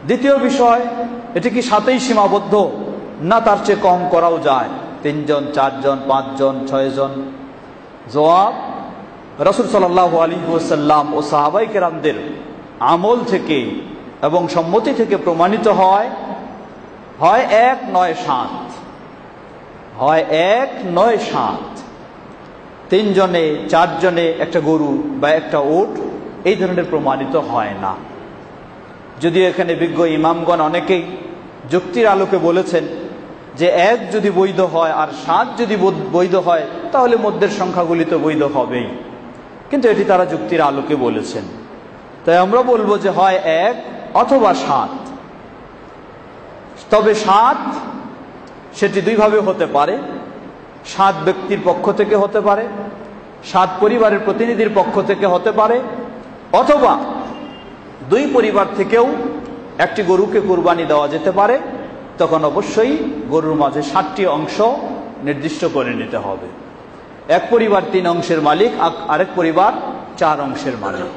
দ্বিতীয় বিষয়, এটি কি সাথেই সীমাবদ্ধ, না তার চেয়ে কম করাও যায়? 3 জন, 4 জন, 5 জন, 6 জন? জবাব, রাসূল সাল্লাল্লাহু আলাইহি ওয়াসাল্লাম ও সাহাবায়ে কেরামদের আমল থেকে এবং সম্মতি থেকে প্রমাণিত হয় 1 নয় 7, হয় 1 নয় 7। 3 জনে, 4 জনে একটা গরু বা একটা উট, এই ধরনের প্রমাণিত হয় না। যদিও এখানে বিজ্ঞ ইমামগণ অনেকেই যুক্তির আলোকে বলেছেন যে 1 যদি বৈধ হয় আর 7 যদি বৈধ হয় তাহলে মধ্যের সংখ্যাগুলি তো বৈধ হবেই, কিন্তু এটি তারা যুক্তির আলোকে বলেছেন। তাই আমরা বলবো যে হয় 1 অথবা 7। তবে 7 সেটি দুইভাবে হতে পারে। 7 ব্যক্তির পক্ষ থেকে হতে পারে, 7 পরিবারের প্রতিনিধির পক্ষ থেকে হতে পারে, অথবা 2 পরিবার থেকেও একটি গরুকে কুরবানি দেওয়া যেতে পারে। তখন অবশ্যই গরুর মাঝে 7টি অংশ নির্দিষ্ট করে নিতে হবে। এক পরিবার 3 অংশের মালিক, আরেক পরিবার 4 অংশের মালিক।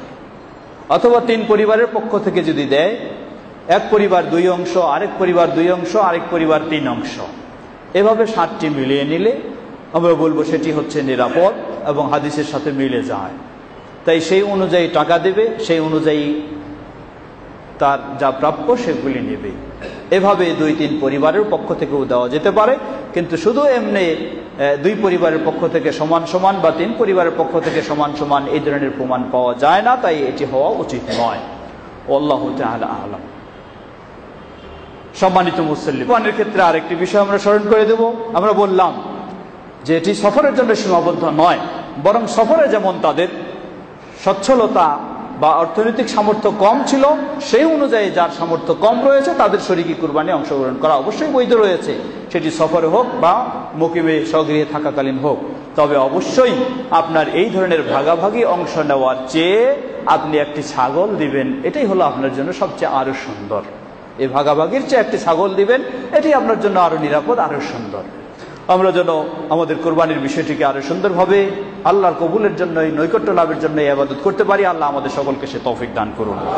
অথবা 3 পরিবারের পক্ষ থেকে যদি দেয়, এক পরিবার 2 অংশ, আরেক পরিবার 2 অংশ, আরেক পরিবার 3 অংশ, এভাবে 7টি মিলিয়ে নিলে আমরা বলবো সেটি হচ্ছে নিরাপদ এবং হাদিসের সাথে মিলে যায়। তাই সেই অনুযায়ী টাকা দেবে, সেই অনুযায়ী তার যা প্রাপ্য সেগুলি নেবে। এভাবে 2-3 পরিবারের পক্ষ থেকেও দেওয়া যেতে পারে, কিন্তু শুধু এমনি 2 পরিবারের পক্ষ থেকে সমান সমান বা 3 পরিবারের পক্ষ থেকে সমান সমান এই ধরনের প্রমাণ পাওয়া যায় না, তাই এটি হওয়া উচিত নয়। আল্লাহু তাআলা আ'লাম। সম্মানিত মুসল্লি, কোরবানির ক্ষেত্রে আরেকটি বিষয় আমরা স্মরণ করে দেব। আমরা বললাম যে এটি সফরের জন্য সীমাবদ্ধ নয়, বরং সফরে যেমন তাদের সচ্ছলতা বা অর্থনৈতিক সামর্থ্য কম ছিল, সেই অনুযায়ী যার সামর্থ্য কম রয়েছে তাদের শরীকি কুরবানি অংশগ্রহণ করা অবশ্যই বৈধ রয়েছে, সেটি সফরে হোক বা মুকিমে স্বগৃহে থাকাকালীন হোক। তবে অবশ্যই আপনার এই ধরনের ভাগাভাগি অংশ নেওয়ার চেয়ে আপনি একটি ছাগল দিবেন, এটাই হলো আপনার জন্য সবচেয়ে আরো সুন্দর। এই ভাগাভাগির চেয়ে একটি ছাগল দিবেন, এটি আপনার জন্য আরো নিরাপদ, আরো সুন্দর। আমরা যেন আমাদের কোরবানির বিষয়টিকে আরো সুন্দরভাবে আল্লাহর কবুলের জন্য, নৈকট্য লাভের জন্য ইবাদত করতে পারি। আল্লাহ আমাদের সকলকে সে তৌফিক দান করুন।